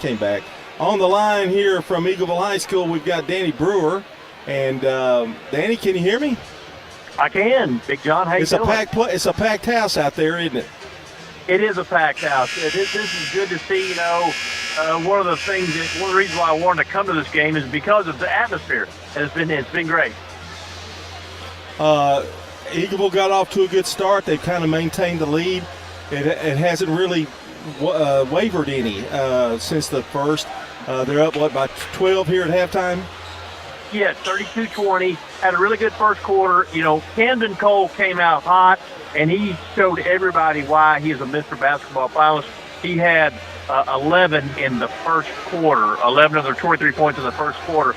came back. On the line here from Eagleville High School, we've got Danny Brewer. And, Danny, can you hear me? I can. Big John, how you doing? It's a packed house out there, isn't it? It is a packed house. This is good to see. One of the reasons why I wanted to come to this game is because of the atmosphere. It's been great. Eagleville got off to a good start. They've kind of maintained the lead. It hasn't really wavered any since the first. They're up, by 12 here at halftime? Yeah, 32-20. Had a really good first quarter. Camden Cole came out hot, and he showed everybody why he is a Mr. Basketball finalist. He had 11 in the first quarter, 11 of their 23 points in the first quarter.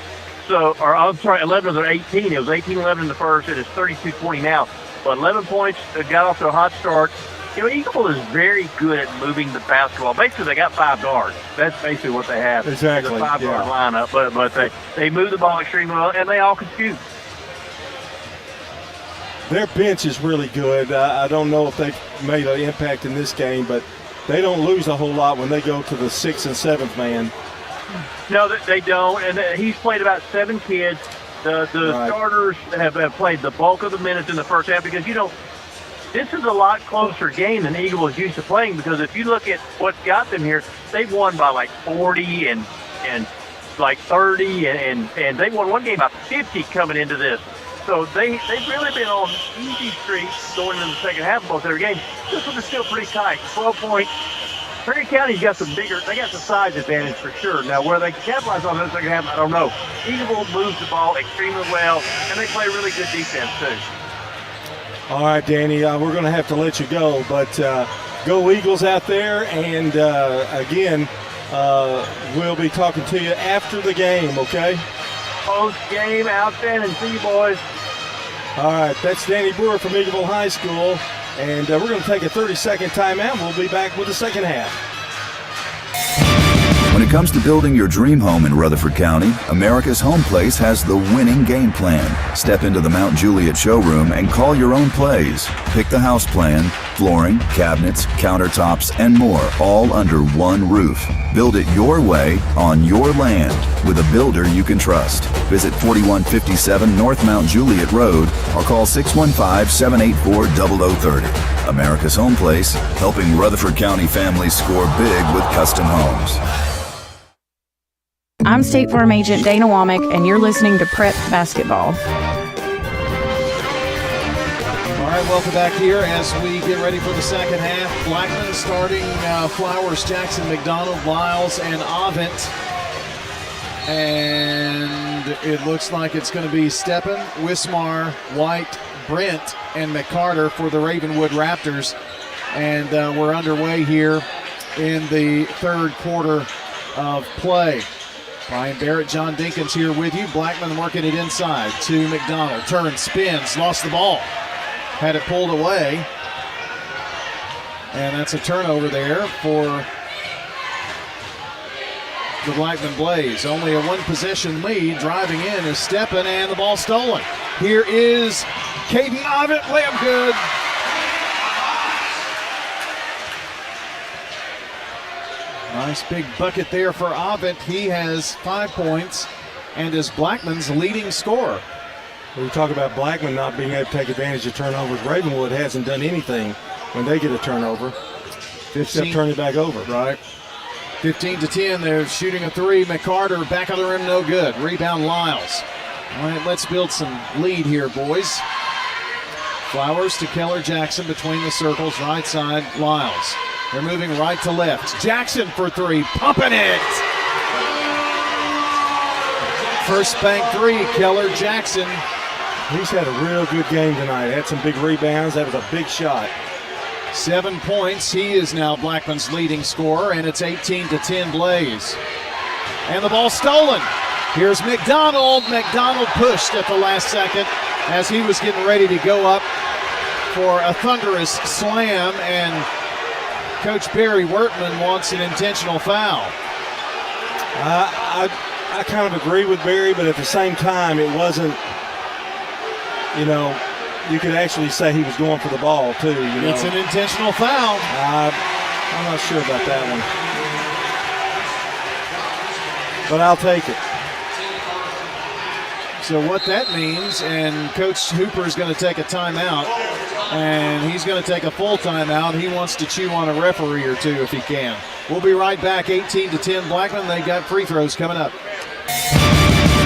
11 of their 18. It was 18-11 in the first. It is 32-20 now. But 11 points, got off to a hot start. Eagleville is very good at moving the basketball. Basically, they got 5 guards. That's basically what they have. Exactly. It's a 5-guard lineup, but they move the ball extremely well, and they all can shoot. Their bench is really good. I don't know if they've made an impact in this game, but they don't lose a whole lot when they go to the 6th and 7th man. No, they don't. And he's played about 7 kids. The starters have played the bulk of the minutes in the first half because, this is a lot closer game than Eagle is used to playing because if you look at what got them here, they've won by like 40 and like 30 and they won one game by 50 coming into this. So they've really been on easy streaks going into the second half of both their games. This one is still pretty tight. 12 points. Prairie County's got they got the size advantage for sure. Now, where they can capitalize on the second half, I don't know. Eagle moves the ball extremely well, and they play really good defense, too. All right, Danny, we're going to have to let you go, but go Eagles out there, and again, we'll be talking to you after the game, okay? Post-game, outstanding. See you, boys. All right, that's Danny Brewer from Eagleville High School, and we're going to take a 30-second timeout. We'll be back with the second half. When it comes to building your dream home in Rutherford County, America's Home Place has the winning game plan. Step into the Mount Juliet showroom and call your own plays. Pick the house plan, flooring, cabinets, countertops, and more, all under one roof. Build it your way on your land with a builder you can trust. Visit 4157 North Mount Juliet Road or call 615-784-0030. America's Home Place, helping Rutherford County families score big with custom homes. I'm State Farm Agent Dana Womack, and you're listening to Prep Basketball. All right, welcome back here as we get ready for the second half. Blackman starting Flowers, Jackson, McDonald, Lyles, and Avent. And it looks like it's going to be Steppen, Wismar, White, Brent, and McCarter for the Ravenwood Raptors. And we're underway here in the third quarter of play. Brian Barrett, John Dinkins here with you. Blackman working it inside to McDonald. Turns, spins, lost the ball. Had it pulled away. And that's a turnover there for the Blackman Blaze. Only a one-possession lead. Driving in is Steppen, and the ball stolen. Here is Caden Avent. Layup good. Nice big bucket there for Avent. He has 5 points and is Blackman's leading scorer. We talk about Blackman not being able to take advantage of turnovers. Ravenwood hasn't done anything when they get a turnover. Except turn it back over. Right. 15-10. They're shooting a three. McCarter back of the rim, no good. Rebound Lyles. All right, let's build some lead here, boys. Flowers to Keller Jackson between the circles. Right side, Lyles. They're moving right to left. Jackson for three, pumping it. First bank three, Keller Jackson. He's had a real good game tonight. Had some big rebounds. That was a big shot. 7 points. He is now Blackman's leading scorer, and it's 18-10 Blaze. And the ball stolen. Here's McDonald. McDonald pushed at the last second as he was getting ready to go up for a thunderous slam, and Coach Barry Wertman wants an intentional foul. I kind of agree with Barry, but at the same time, it wasn't, you could actually say he was going for the ball, too. It's an intentional foul. I'm not sure about that one. but I'll take it. So what that means, and Coach Hooper is going to take a timeout, and he's going to take a full timeout. He wants to chew on a referee or two if he can. We'll be right back. 18-10 Blackman. They got free throws coming up.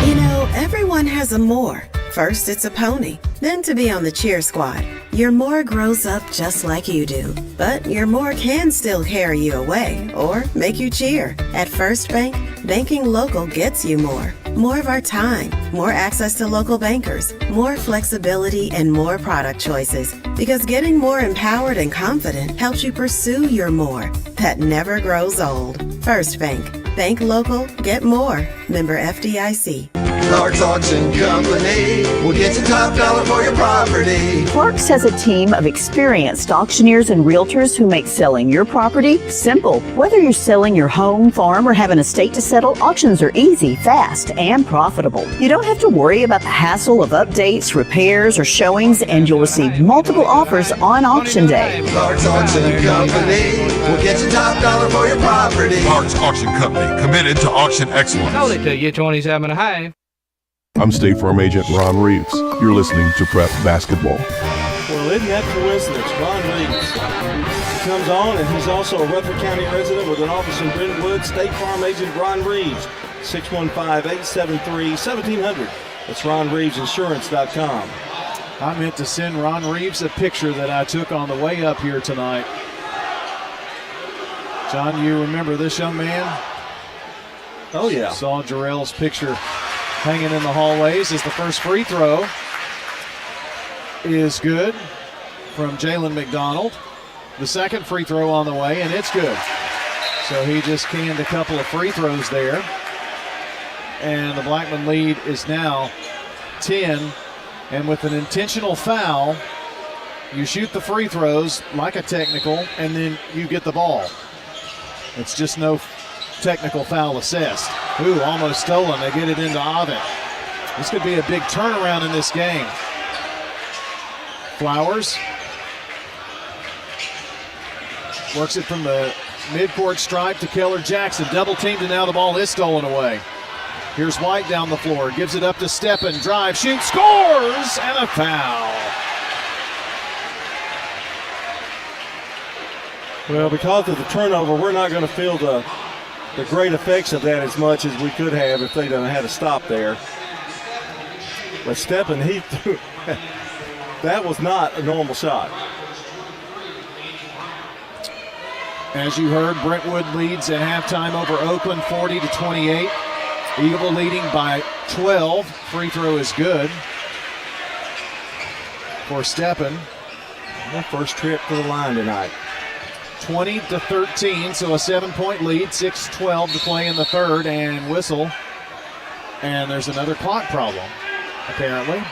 You know, everyone has a more. First, it's a pony, then to be on the cheer squad. Your more grows up just like you do, but your more can still carry you away or make you cheer. At First Bank, banking local gets you more. More of our time, more access to local bankers, more flexibility, and more product choices. Because getting more empowered and confident helps you pursue your more that never grows old. First Bank. Bank local, get more. Member FDIC. Clark's Auction Company will get you top dollar for your property. Clark's has a team of experienced auctioneers and realtors who make selling your property simple. Whether you're selling your home, farm, or have an estate to settle, auctions are easy, fast, and profitable. You don't have to worry about the hassle of updates, repairs, or showings, and you'll receive multiple offers on auction day. Clark's Auction Company will get you top dollar for your property. Clark's Auction Company, committed to auction excellence. Sold it to you, 27.5. I'm State Farm Agent Ron Reeves. You're listening to Prep Basketball. Well, isn't that coincidence? Ron Reeves comes on, and he's also a Rutherford County resident with an office in Brentwood. State Farm Agent Ron Reeves, 615-873-1700. That's RonReevesInsurance.com. I meant to send Ron Reeves a picture that I took on the way up here tonight. John, you remember this young man? Oh, yeah. Saw Jarrell's picture hanging in the hallways as the first free throw is good from Jalen McDonald. The second free throw on the way, and it's good. So he just canned a couple of free throws there. And the Blackman lead is now 10. And with an intentional foul, you shoot the free throws like a technical, and then you get the ball. It's just no technical foul assessed. Ooh, almost stolen. They get it into Ovid. This could be a big turnaround in this game. Flowers works it from the midcourt stripe to Keller Jackson. Double teamed, and now the ball is stolen away. Here's White down the floor. Gives it up to Steppen. Drive, shoot, scores, and a foul. Well, because of the turnover, we're not going to feel the great effects of that as much as we could have if they'd had a stop there. But Steppen, he threw, that was not a normal shot. As you heard, Brentwood leads at halftime over Oakland 40-28. Eagle leading by 12. Free throw is good for Steppen. Their first trip to the line tonight. 20-13, so a 7-point lead, 6:12 to play in the third, and whistle. And there's another clock problem, apparently.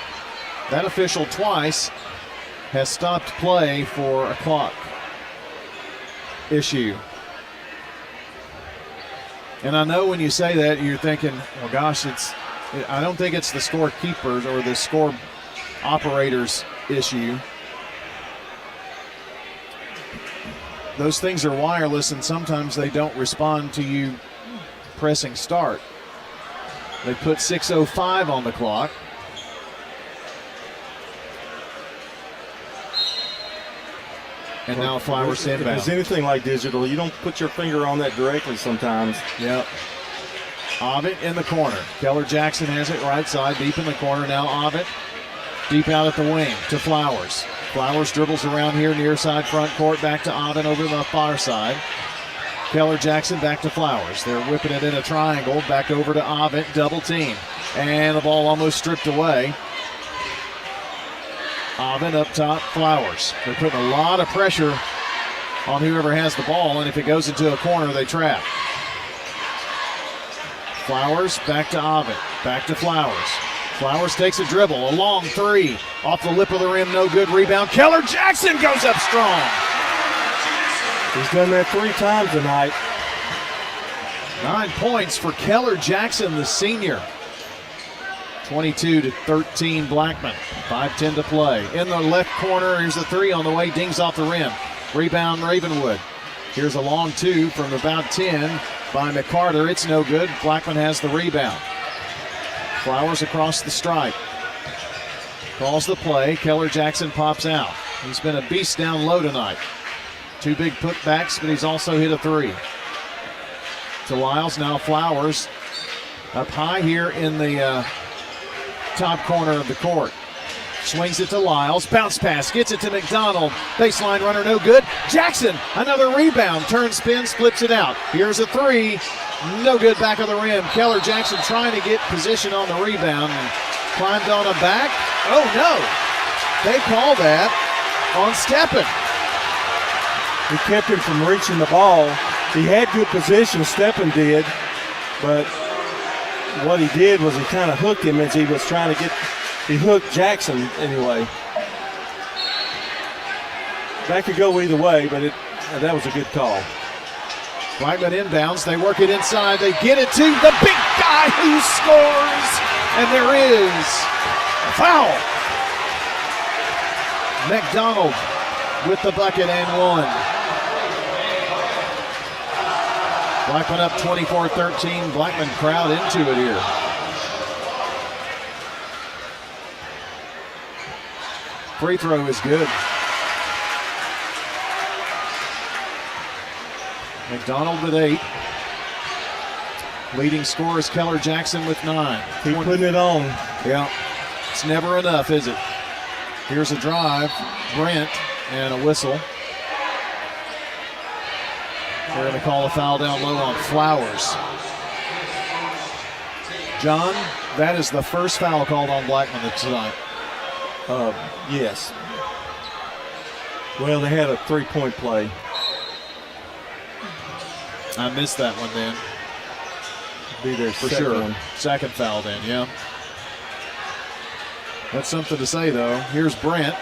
That official twice has stopped play for a clock issue. And I know when you say that, you're thinking, well, gosh, I don't think it's the scorekeepers or the score operators issue. Those things are wireless, and sometimes they don't respond to you pressing start. They put 6:05 on the clock. And now Flowers inbound. If it's anything like digital, you don't put your finger on that directly sometimes. Yep. Ovid in the corner. Keller Jackson has it right side, deep in the corner. Now Ovid deep out at the wing to Flowers. Flowers dribbles around here near side front court, back to Ovid over the far side. Keller Jackson back to Flowers. They're whipping it in a triangle, back over to Ovid, double team. And the ball almost stripped away. Ovid up top, Flowers. They're putting a lot of pressure on whoever has the ball, and if it goes into a corner, they trap. Flowers back to Ovid, back to Flowers. Flowers takes a dribble, a long three, off the lip of the rim, no good, rebound. Keller Jackson goes up strong. He's done that 3 times tonight. 9 points for Keller Jackson, the senior. 22-13 Blackman, 5:10 to play. In the left corner, here's the three on the way, dings off the rim. Rebound Ravenwood. Here's a long two from about 10. by McCarter. It's no good. Blackman has the rebound. Flowers across the stripe. Calls the play. Keller Jackson pops out. He's been a beast down low tonight. 2 big putbacks, but he's also hit a 3. To Lyles, now Flowers. Up high here in the top corner of the court. Swings it to Lyles. Bounce pass. Gets it to McDonald. Baseline runner, no good. Jackson, another rebound. Turn, spins, flips it out. Here's a 3. No good back of the rim. Keller Jackson trying to get position on the rebound. And climbed on a back. Oh, no. They call that on Steppen. He kept him from reaching the ball. He had good position, Steppen did, but what he did was he kind of hooked him as he was trying to he hooked Jackson anyway. That could go either way, but that was a good call. Blackman inbounds, they work it inside, they get it to the big guy who scores, and there is a foul. McDonald with the bucket and 1. Blackman up 24-13. Blackman crowd into it here. Free throw is good. McDonald with 8. Leading scorer is Keller Jackson with 9. Keep putting it on. Yeah, it's never enough, is it? Here's a drive. Brent and a whistle. They're going to call a foul down low on Flowers. John, that is the first foul called on Blackman tonight. Yes. Well, they had a 3-point play. I missed that one then. Be there for sure. One. Second foul then, yeah. That's something to say, though. Here's Brent.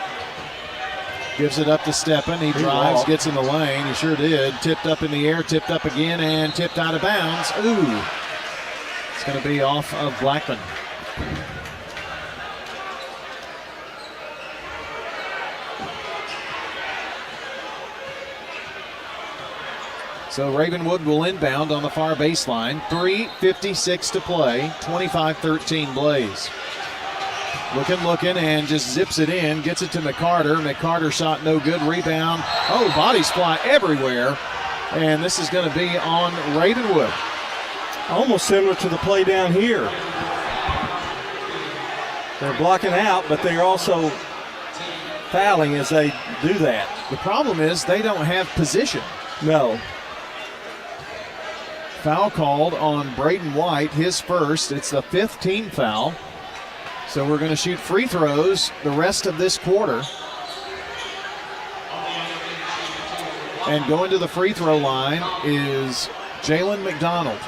Gives it up to Steppen. He drives, gets in the lane. He sure did. Tipped up in the air, tipped up again, and tipped out of bounds. Ooh. It's going to be off of Blackman. So Ravenwood will inbound on the far baseline. 3:56 to play. 25-13 Blaze. Looking, and just zips it in. Gets it to McCarter. McCarter shot no good. Rebound. Oh, bodies fly everywhere. And this is going to be on Ravenwood. Almost similar to the play down here. They're blocking out, but they're also fouling as they do that. The problem is they don't have position. No. Foul called on Braden White, his first. It's the 5th team foul. So we're going to shoot free throws the rest of this quarter. And going to the free throw line is Jalen McDonald.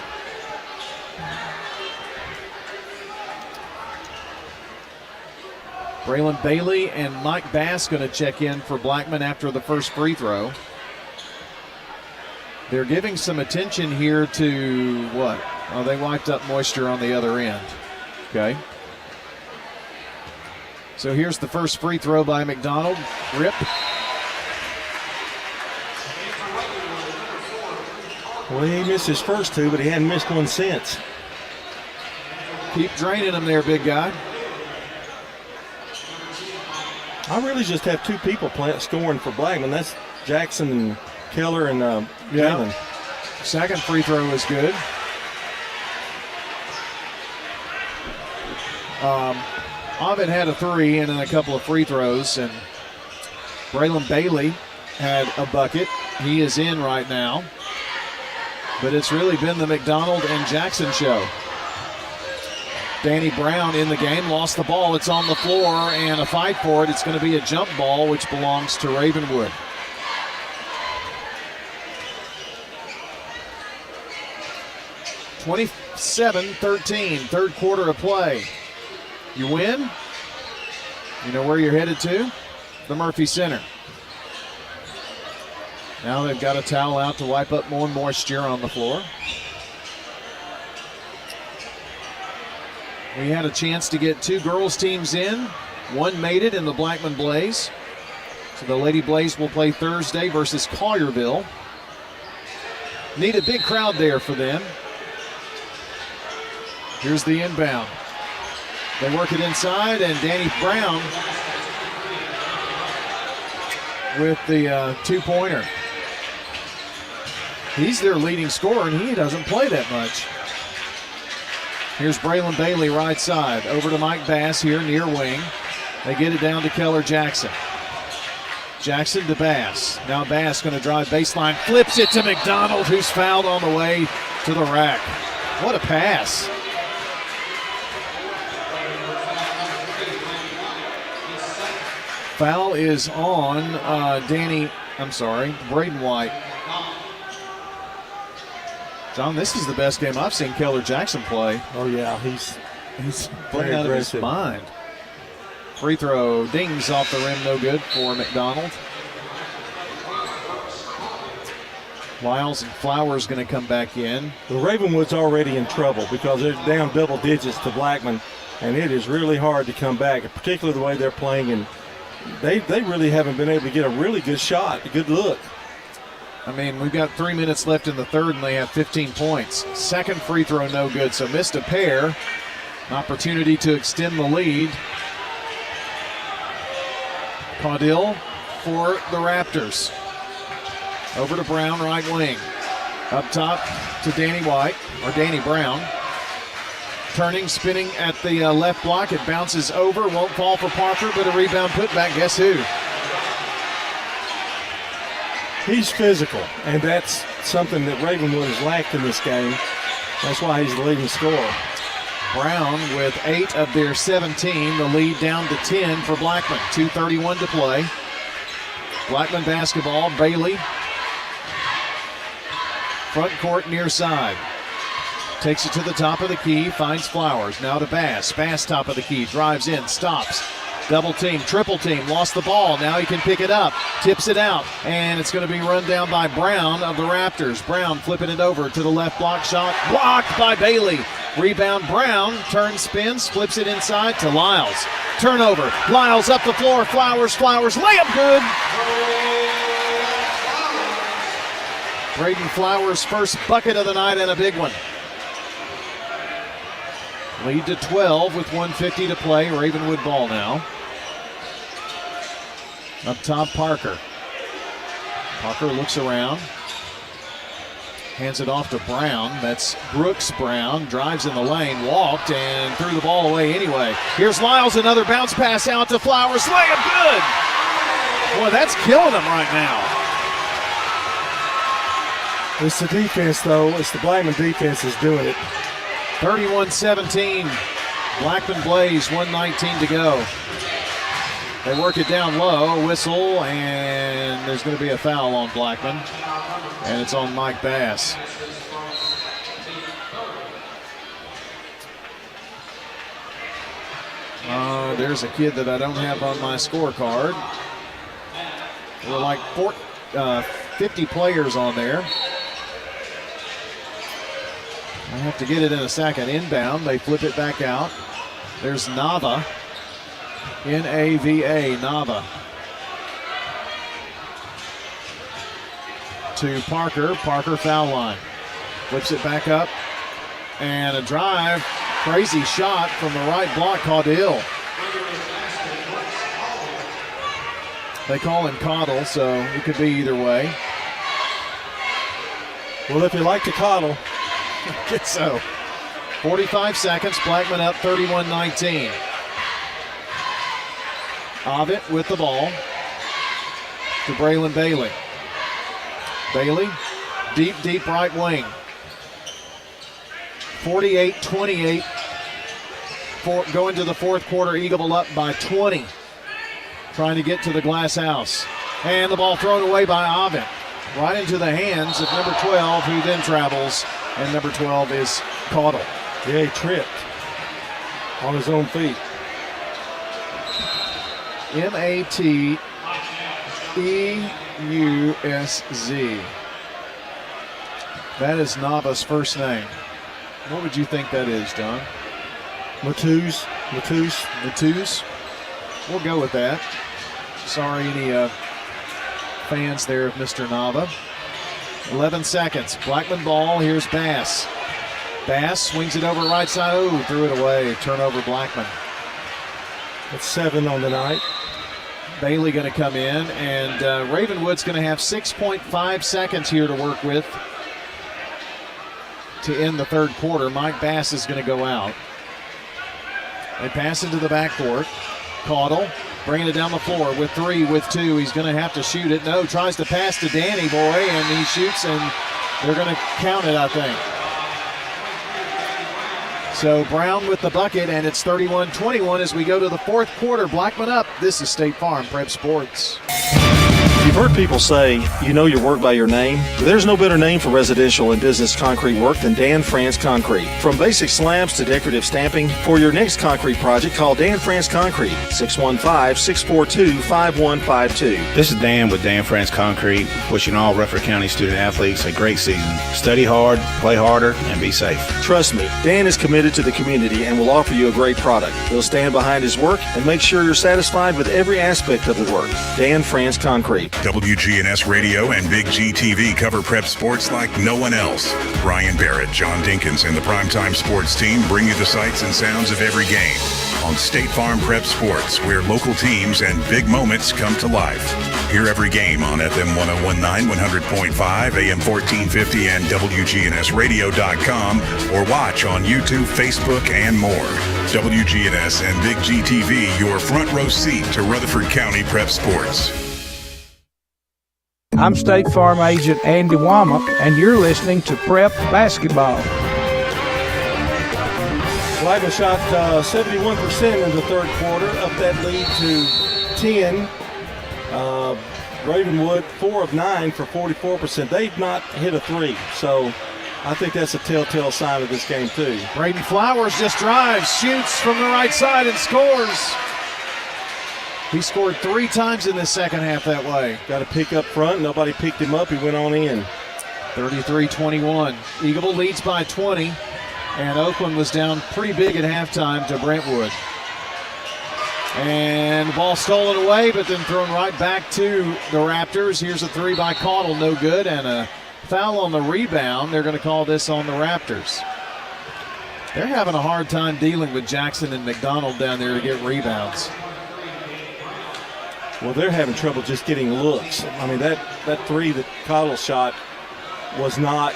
Braylon Bailey and Mike Bass going to check in for Blackman after the first free throw. They're giving some attention here to what? Oh, they wiped up moisture on the other end. Okay. So here's the first free throw by McDonald. Rip. Well, he missed his first 2, but he hadn't missed one since. Keep draining him there, big guy. I really just have 2 people scoring for Blackman. That's Jackson and Keller and Jalen. Second free throw is good. Ovid had a 3 and then a couple of free throws, and Braylon Bailey had a bucket. He is in right now. But it's really been the McDonald and Jackson show. Danny Brown in the game, lost the ball. It's on the floor and a fight for it. It's going to be a jump ball, which belongs to Ravenwood. (27-13), third quarter of play. You win, you know where you're headed to? The Murphy Center. Now they've got a towel out to wipe up more moisture on the floor. We had a chance to get 2 girls teams in. One made it in the Blackman Blaze. So the Lady Blaze will play Thursday versus Collierville. Need a big crowd there for them. Here's the inbound. They work it inside, and Danny Brown with the two-pointer. He's their leading scorer, and he doesn't play that much. Here's Braylon Bailey right side. Over to Mike Bass here near wing. They get it down to Keller Jackson. Jackson to Bass. Now Bass going to drive baseline. Flips it to McDonald, who's fouled on the way to the rack. What a pass. Foul is on Braden White. John, this is the best game I've seen Keller Jackson play. Oh, yeah, he's playing out of his mind. Free throw dings off the rim, no good for McDonald. Lyles and Flowers going to come back in. The Ravenwood's already in trouble because they're down double digits to Blackman, and it is really hard to come back, particularly the way they're playing. And they really haven't been able to get a really good shot, a good look. I mean, we've got 3 minutes left in the third, and they have 15 points. Second free throw, no good, so missed a pair. An opportunity to extend the lead. Caudill for the Raptors. Over to Brown, right wing. Up top to Danny Brown. Turning, spinning at the left block. It bounces over, won't fall for Parker, but a rebound put back. Guess who? He's physical, and that's something that Ravenwood has lacked in this game. That's why he's the leading scorer. Brown with 8 of their 17. The lead down to 10 for Blackman. 2:31 to play. Blackman basketball. Bailey. Front court near side. Takes it to the top of the key. Finds Flowers. Now to Bass. Bass top of the key. Drives in. Stops. Double team, triple team, lost the ball. Now he can pick it up, tips it out, and it's going to be run down by Brown of the Raptors. Brown flipping it over to the left block shot, blocked by Bailey. Rebound Brown, turns, spins, flips it inside to Lyles. Turnover, Lyles up the floor, Flowers, layup good. Braden Flowers' first bucket of the night and a big one. Lead to 12 with 1:50 to play. Ravenwood ball now. Up top, Parker. Parker looks around. Hands it off to Brown. That's Brooks Brown. Drives in the lane, walked, and threw the ball away anyway. Here's Lyles, another bounce pass out to Flowers. Layup good! Boy, that's killing him right now. It's the defense, though. It's the Blackman defense is doing it. 31-17. Blackman Blaze, 1:19 to go. They work it down low, whistle, and there's going to be a foul on Blackman. And it's on Mike Bass. There's a kid that I don't have on my scorecard. There were like 50 players on there. I have to get it in a second. Inbound, they flip it back out. There's Nava. N-A-V-A, Nava. To Parker. Parker foul line. Flips it back up. And a drive. Crazy shot from the right block. Caudill. They call him Coddle, so it could be either way. Well, if you like to coddle. I guess so. 45 seconds. Blackman up 31-19. Ovitt with the ball to Braylon Bailey. Bailey, deep right wing. 48-28. Going to the fourth quarter, Eagle up by 20. Trying to get to the glass house. And the ball thrown away by Ovitt. Right into the hands of number 12, who then travels. And number 12 is Caudle. Yeah, he tripped on his own feet. M-A-T-E-U-S-Z. That is Nava's first name. What would you think that is, Don? Matuz. We'll go with that. Sorry, any fans there of Mr. Nava. 11 seconds. Blackman ball. Here's Bass. Bass swings it over right side. Oh, threw it away. Turnover, Blackman. It's 7 on the night. Bailey going to come in, and Ravenwood's going to have 6.5 seconds here to work with to end the third quarter. Mike Bass is going to go out. They pass into the backcourt. Caudle bringing it down the floor with 3, with 2. He's going to have to shoot it. No, tries to pass to Danny Boy, and he shoots, and they're going to count it, I think. So Brown with the bucket, and it's 31-21 as we go to the fourth quarter. Blackman up. This is State Farm Prep Sports. You've heard people say, you know your work by your name. There's no better name for residential and business concrete work than Dan France Concrete. From basic slabs to decorative stamping, for your next concrete project, call Dan France Concrete, 615-642-5152. This is Dan with Dan France Concrete, wishing all Rutherford County student athletes a great season. Study hard, play harder, and be safe. Trust me, Dan is committed to the community and will offer you a great product. He'll stand behind his work and make sure you're satisfied with every aspect of the work. Dan France Concrete. WGNS Radio and Big G TV cover prep sports like no one else. Brian Barrett, John Dinkins, and the Primetime Sports team bring you the sights and sounds of every game on State Farm Prep Sports, where local teams and big moments come to life. Hear every game on FM 1019, 100.5, AM 1450, and WGNSradio.com, or watch on YouTube, Facebook, and more. WGNS and Big G TV, your front row seat to Rutherford County Prep Sports. I'm State Farm Agent Andy Womack, and you're listening to Prep Basketball. Blackman shot 71% in the third quarter, up that lead to 10. Ravenwood, 4 of 9 for 44%. They've not hit a 3, so I think that's a telltale sign of this game, too. Braden Flowers just drives, shoots from the right side, and scores. He scored 3 times in the second half that way. Got a pick up front. Nobody picked him up. He went on in. 33-21. Eagle leads by 20, and Oakland was down pretty big at halftime to Brentwood. And the ball stolen away, but then thrown right back to the Raptors. Here's a 3 by Caudle, no good, and a foul on the rebound. They're going to call this on the Raptors. They're having a hard time dealing with Jackson and McDonald down there to get rebounds. Well, they're having trouble just getting looks. I mean, that 3 that Caudle shot was not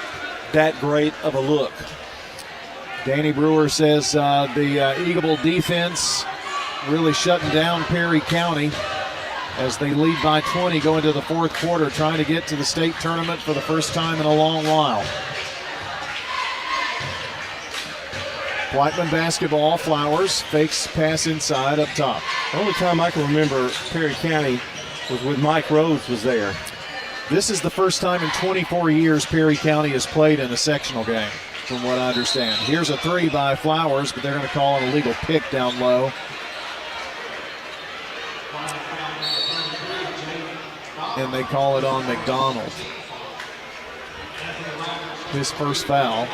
that great of a look. Danny Brewer says the Eagle defense really shutting down Perry County as they lead by 20 going into the fourth quarter, trying to get to the state tournament for the first time in a long while. Blackman basketball. Flowers fakes pass inside up top. The only time I can remember Perry County was when Mike Rhodes was there. This is the first time in 24 years Perry County has played in a sectional game, from what I understand. Here's a 3 by Flowers, but they're going to call an illegal pick down low. And they call it on McDonald. His first foul.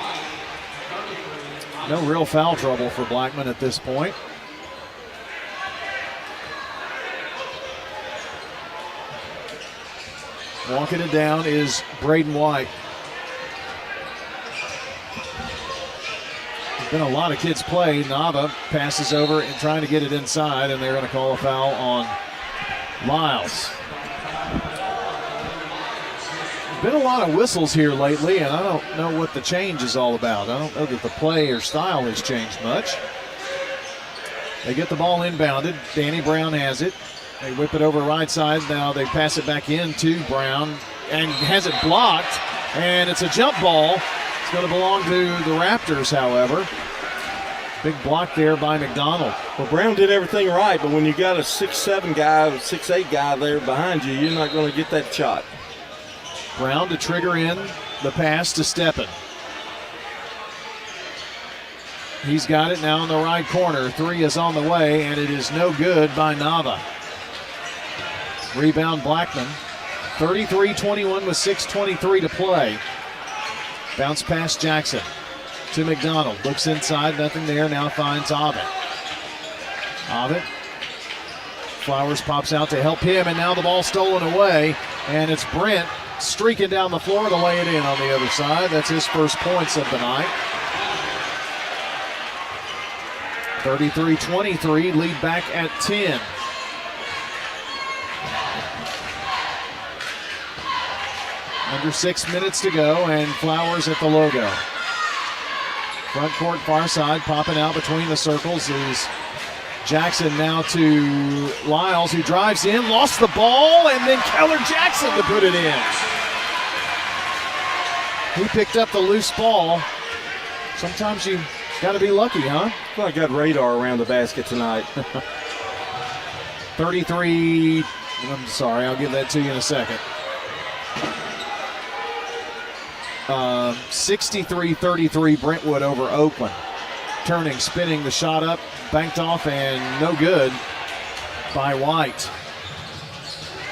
No real foul trouble for Blackman at this point. Walking it down is Braden White. There's been a lot of kids play. Nava passes over and trying to get it inside, and they're going to call a foul on Lyles. Been a lot of whistles here lately, and I don't know what the change is all about. I don't know that the play or style has changed much. They get the ball inbounded. Danny Brown has it. They whip it over right side. Now they pass it back in to Brown and has it blocked, and it's a jump ball. It's going to belong to the Raptors, however. Big block there by McDonald. Well, Brown did everything right, but when you got a 6'7 guy, 6'8 guy there behind you, you're not going to get that shot. Brown to trigger in the pass to Steppen. He's got it now in the right corner. 3 is on the way, and it is no good by Nava. Rebound Blackman. 33-21 with 6:23 to play. Bounce pass Jackson to McDonald. Looks inside, nothing there. Now finds Ovitt. Ovitt. Flowers pops out to help him, and now the ball stolen away, and it's Brent streaking down the floor to lay it in on the other side. That's his first points of the night. 33-23, lead back at 10. Under 6 minutes to go, and Flowers at the logo. Front court, far side, popping out between the circles is Jackson now to Lyles, who drives in, lost the ball, and then Keller Jackson to put it in. He picked up the loose ball. Sometimes you got to be lucky, huh? Well, I got radar around the basket tonight. 33, I'm sorry, I'll give that to you in a second. 63-33 Brentwood over Oakland. Turning, spinning the shot up, banked off, and no good by White.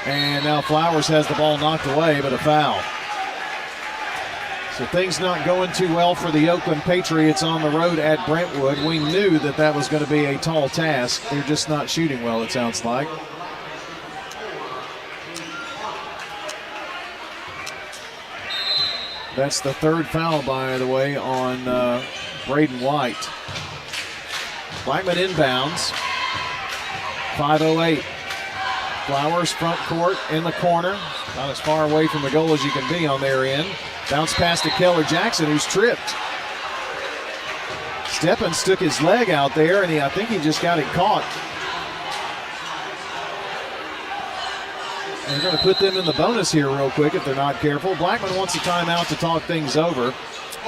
And now Flowers has the ball knocked away, but a foul. So things not going too well for the Oakland Patriots on the road at Brentwood. We knew that that was going to be a tall task. They're just not shooting well, it sounds like. That's the third foul, by the way, on Braden White. Blackman inbounds. 5:08. Flowers front court in the corner. Not as far away from the goal as you can be on their end. Bounce pass to Keller Jackson, who's tripped. Steppins took his leg out there, and I think he just got it caught. They're going to put them in the bonus here real quick if they're not careful. Blackman wants a timeout to talk things over.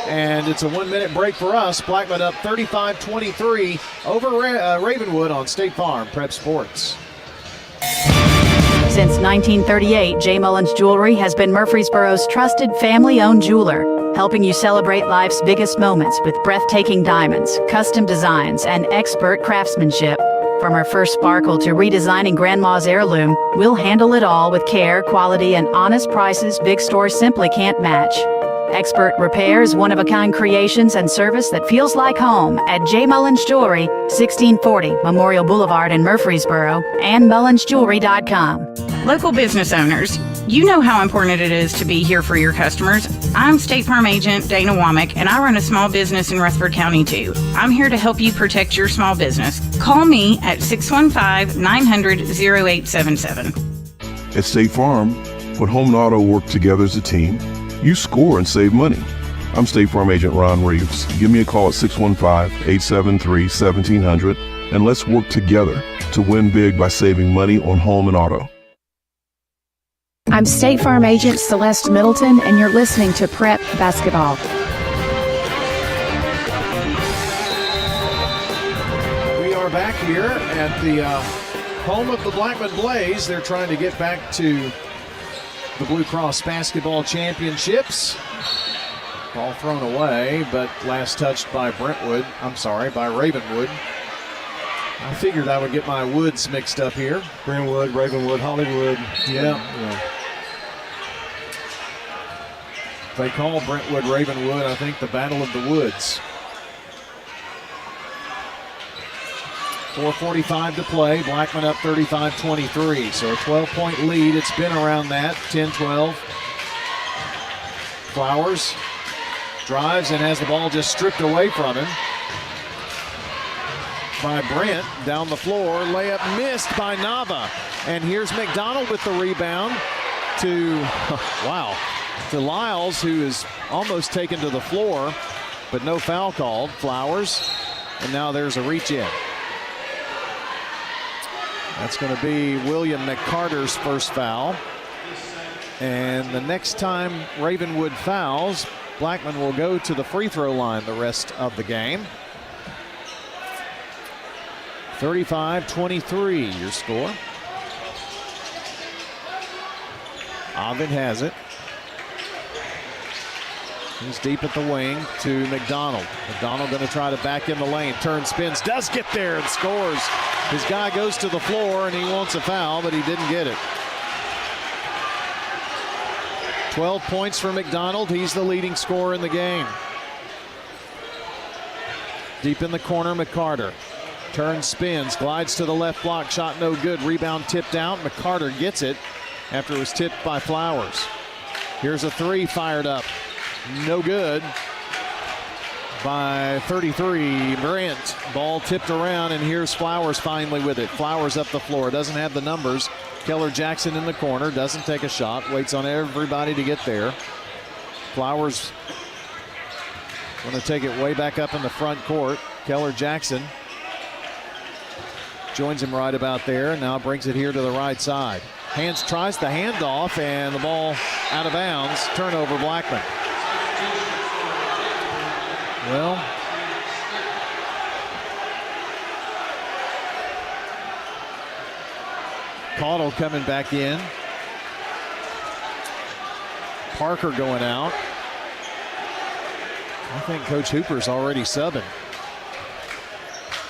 And it's a 1 minute break for us. Blackman up 35-23 over Ravenwood on State Farm Prep Sports. Since 1938, J. Mullins Jewelry has been Murfreesboro's trusted family-owned jeweler, helping you celebrate life's biggest moments with breathtaking diamonds, custom designs, and expert craftsmanship. From our first sparkle to redesigning Grandma's heirloom, we'll handle it all with care, quality, and honest prices big stores simply can't match. Expert repairs, one-of-a-kind creations, and service that feels like home at J. Mullins Jewelry, 1640 Memorial Boulevard in Murfreesboro, and mullinsjewelry.com. Local business owners, you know how important it is to be here for your customers. I'm State Farm Agent Dana Womack, and I run a small business in Rutherford County, too. I'm here to help you protect your small business. Call me at 615-900-0877. At State Farm, when home and auto work together as a team, you score and save money. I'm State Farm Agent Ron Reeves. Give me a call at 615-873-1700, and let's work together to win big by saving money on home and auto. I'm State Farm Agent Celeste Middleton, and you're listening to Prep Basketball. We are back here at the home of the Blackman Blaze. They're trying to get back to the Blue Cross Basketball Championships. Ball thrown away, but last touched by Ravenwood. I figured I would get my woods mixed up here. Brentwood, Ravenwood, Hollywood. Yeah. They call Brentwood Ravenwood, I think, the Battle of the Woods. 4:45 to play. Blackman up 35-23. So a 12-point lead. It's been around that, 10-12. Flowers drives and has the ball just stripped away from him by Brent. Down the floor, layup missed by Nava. And here's McDonald with the rebound to Lyles, who is almost taken to the floor, but no foul called. Flowers, and now there's a reach in. That's going to be William McCarter's first foul. And the next time Ravenwood fouls, Blackman will go to the free throw line the rest of the game. 35-23, your score. Ovid has it. He's deep at the wing to McDonald. McDonald going to try to back in the lane. Turns, spins, does get there and scores. His guy goes to the floor and he wants a foul, but he didn't get it. 12 points for McDonald. He's the leading scorer in the game. Deep in the corner, McCarter. Turns, spins, glides to the left block. Shot no good. Rebound tipped out. McCarter gets it after it was tipped by Flowers. Here's a three fired up. No good. By 33, Brent. Ball tipped around, and here's Flowers finally with it. Flowers up the floor. Doesn't have the numbers. Keller Jackson in the corner. Doesn't take a shot. Waits on everybody to get there. Flowers going to take it way back up in the front court. Keller Jackson joins him right about there. Now brings it here to the right side. Tries the handoff, and the ball out of bounds. Turnover, Blackman. Well, Caudle coming back in. Parker going out. I think Coach Hooper's already subbing.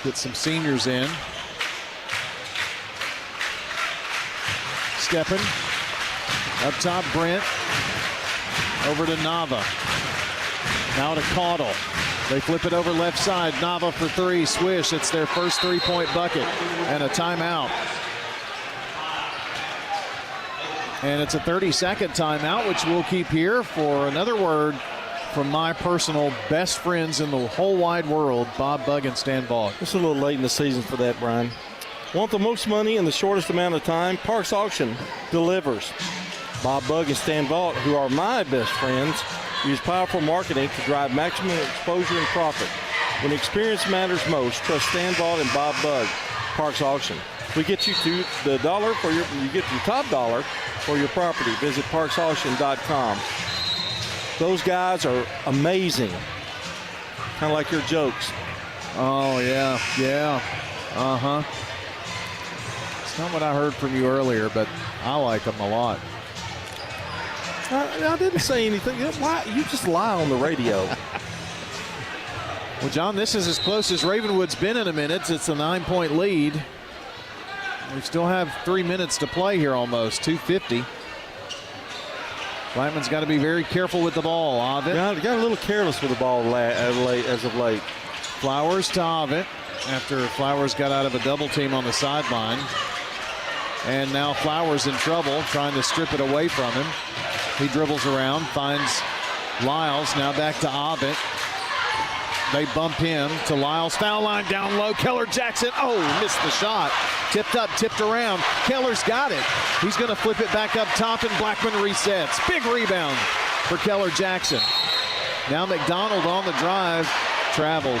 Get some seniors in. Steppin. Up top, Brent. Over to Nava. Now to Caudle. They flip it over left side. Nava for three. Swish. It's their first three-point bucket. And a timeout. And it's a 30-second timeout, which we'll keep here for another word from my personal best friends in the whole wide world, Bob Bugg and Stan Vaught. It's a little late in the season for that, Brian. Want the most money in the shortest amount of time? Parks Auction delivers. Bob Bugg and Stan Vaught, who are my best friends, use powerful marketing to drive maximum exposure and profit. When experience matters most, trust Stan Vaught and Bob Bugg. Parks Auction. We get you to the dollar for you get the top dollar for your property. Visit parksauction.com. Those guys are amazing. Kind of like your jokes. Oh, yeah. Uh-huh. It's not what I heard from you earlier, but I like them a lot. I didn't say anything. Why? You just lie on the radio. Well, John, this is as close as Ravenwood's been in a minute. It's a 9-point lead. We still have 3 minutes to play here almost, 2:50. Blackman's got to be very careful with the ball. Ovitt. Got a little careless with the ball as of late. Flowers to Ovitt after Flowers got out of a double team on the sideline. And now Flowers in trouble, trying to strip it away from him. He dribbles around, finds Lyles, now back to Ovitt. They bump him to Lyles. Foul line down low. Keller Jackson. Oh, missed the shot. Tipped up, tipped around. Keller's got it. He's going to flip it back up top, and Blackman resets. Big rebound for Keller Jackson. Now McDonald on the drive. Traveled.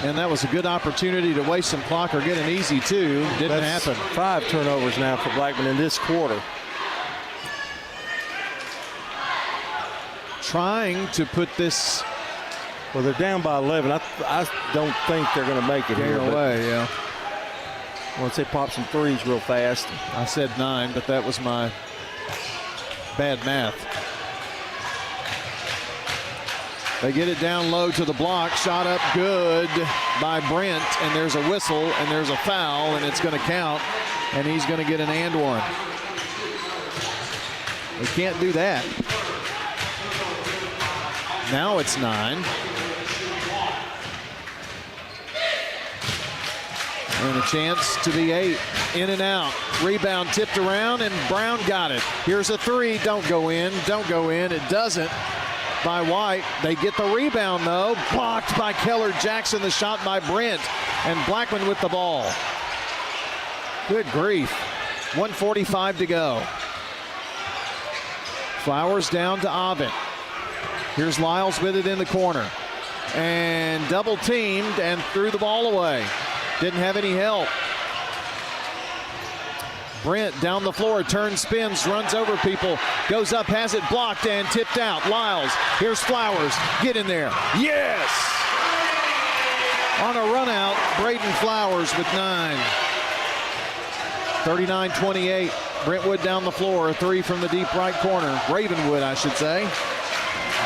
And that was a good opportunity to waste some clock or get an easy two. Didn't happen. 5 turnovers now for Blackman in this quarter. Trying to put this. Well, they're down by 11. I don't think they're going to make it here. Away, yeah. Once they pop some threes real fast. I said 9, but that was my bad math. They get it down low to the block. Shot up good by Brent, and there's a whistle, and there's a foul, and it's going to count, and he's going to get an and one. We can't do that. Now it's 9. And a chance to be 8. In and out. Rebound tipped around, and Brown got it. Here's a three. Don't go in. Don't go in. It doesn't. By White. They get the rebound, though. Blocked by Keller Jackson. The shot by Brent. And Blackman with the ball. Good grief. 1:45 to go. Flowers down to Ovitt. Here's Lyles with it in the corner. And double teamed and threw the ball away. Didn't have any help. Brent down the floor, turns, spins, runs over people, goes up, has it blocked and tipped out. Lyles, here's Flowers, get in there. Yes! On a run out, Braden Flowers with 9. 39-28. Brentwood down the floor, a three from the deep right corner. Ravenwood, I should say.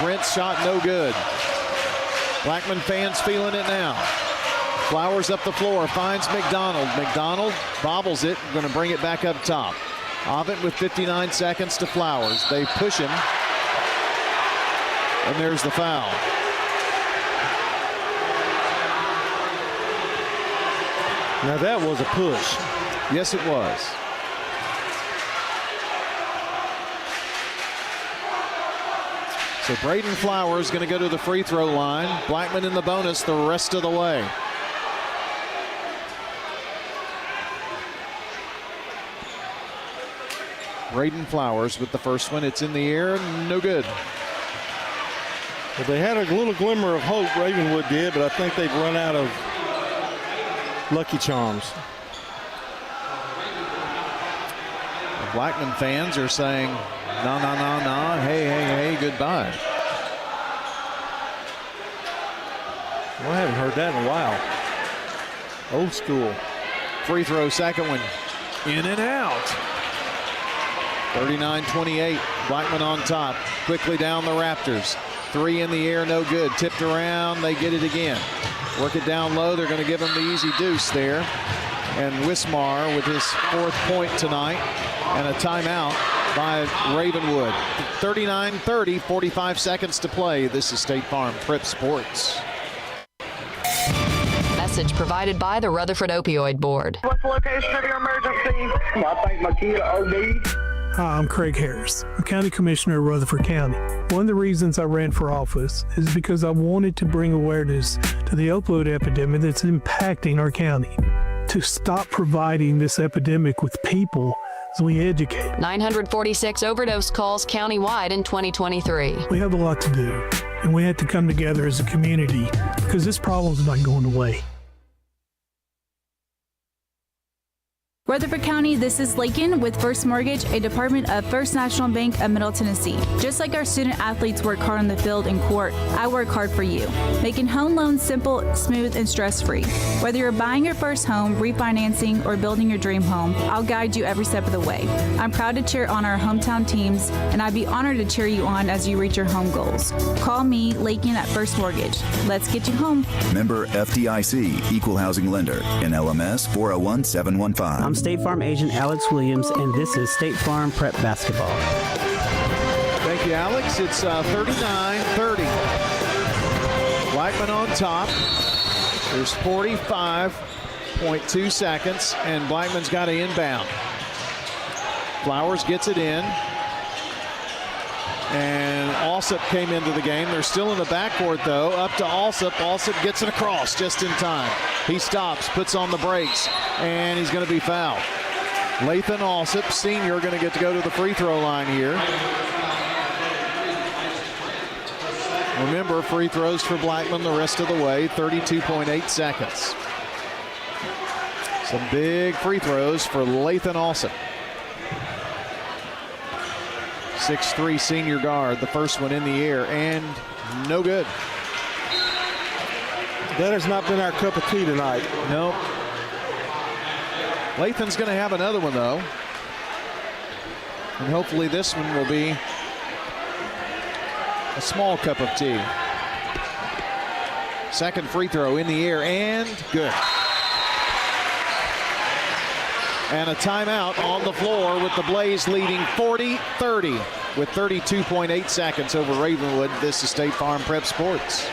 Brent's shot no good. Blackman fans feeling it now. Flowers up the floor, finds McDonald. McDonald bobbles it, going to bring it back up top. Ovitt with 59 seconds to Flowers. They push him, and there's the foul. Now that was a push. Yes, it was. So Braden Flowers going to go to the free throw line. Blackman in the bonus the rest of the way. Braden Flowers with the first one. It's in the air, no good. Well, they had a little glimmer of hope, Ravenwood did, but I think they've run out of Lucky Charms. The Blackman fans are saying, no, hey, goodbye. Well, I haven't heard that in a while. Old school. Free throw, second one. In and out. 39-28. Blackman on top. Quickly down the Raptors. Three in the air, no good. Tipped around, they get it again. Work it down low. They're going to give him the easy deuce there. And Wismar with his 4th point tonight. And a timeout by Ravenwood. 39-30, 45 seconds to play. This is State Farm Prep Sports. Message provided by the Rutherford Opioid Board. What's the location of your emergency? I think my kid OD'd. Hi, I'm Craig Harris. I'm County Commissioner of Rutherford County. One of the reasons I ran for office is because I wanted to bring awareness to the opioid epidemic that's impacting our county. To stop providing this epidemic with people as we educate. 946 overdose calls countywide in 2023. We have a lot to do, and we have to come together as a community because this problem's not going away. Rutherford County, this is Lakin with First Mortgage, a department of First National Bank of Middle Tennessee. Just like our student athletes work hard on the field and court, I work hard for you, making home loans simple, smooth, and stress-free. Whether you're buying your first home, refinancing, or building your dream home, I'll guide you every step of the way. I'm proud to cheer on our hometown teams, and I'd be honored to cheer you on as you reach your home goals. Call me, Lakin at First Mortgage. Let's get you home. Member FDIC, Equal Housing Lender, NLMS 401715. State Farm agent Alex Williams, and this is State Farm Prep Basketball. Thank you, Alex. It's 39-30. Blackman on top. There's 45.2 seconds, and Blackman's got to inbound. Flowers gets it in. And Alsop came into the game. They're still in the backcourt, though. Up to Alsop. Alsop gets it across just in time. He stops, puts on the brakes, and he's going to be fouled. Lathan Alsop, senior, going to get to go to the free throw line here. Remember, free throws for Blackman the rest of the way, 32.8 seconds. Some big free throws for Lathan Alsop. 6'3" senior guard, the first one in the air, and no good. That has not been our cup of tea tonight. Nope. Lathan's going to have another one, though. And hopefully this one will be a small cup of tea. Second free throw in the air, and good. And a timeout on the floor with the Blaze leading 40-30 with 32.8 seconds over Ravenwood. This is State Farm Prep Sports.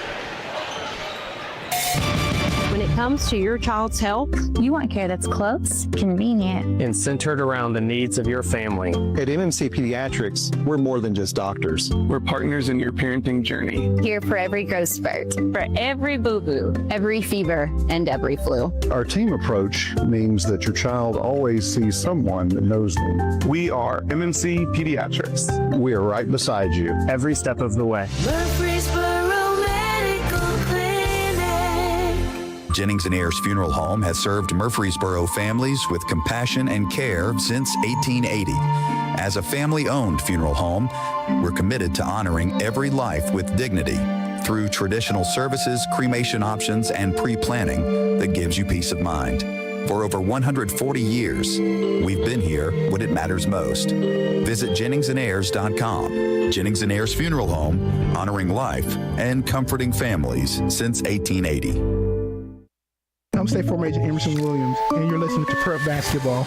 When it comes to your child's health, you want care that's close, convenient, and centered around the needs of your family. At MMC Pediatrics, we're more than just doctors. We're partners in your parenting journey. Here for every growth spurt, for every boo-boo, every fever, and every flu. Our team approach means that your child always sees someone that knows them. We are MMC Pediatrics. We are right beside you every step of the way. Jennings and Ayers Funeral Home has served Murfreesboro families with compassion and care since 1880. As a family-owned funeral home, we're committed to honoring every life with dignity through traditional services, cremation options, and pre-planning that gives you peace of mind. For over 140 years, we've been here when it matters most. Visit JenningsandAyers.com. Jennings and Ayers Funeral Home, honoring life and comforting families since 1880. I'm State Farm Agent Emerson Williams, and you're listening to Prep Basketball.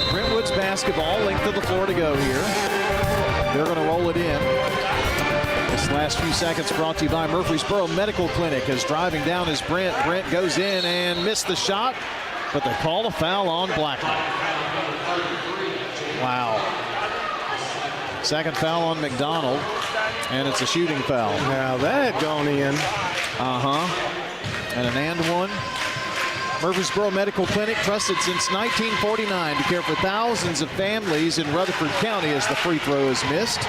Brentwood's basketball, length of the floor to go here. They're going to roll it in. This last few seconds brought to you by Murfreesboro Medical Clinic. As driving down is Brent. Brent goes in and missed the shot, but they call a foul on Blackman. Wow. Second foul on McDonald. And it's a shooting foul. Now that had gone in. And an and one. Murfreesboro Medical Clinic, trusted since 1949 to care for thousands of families in Rutherford County as the free throw is missed.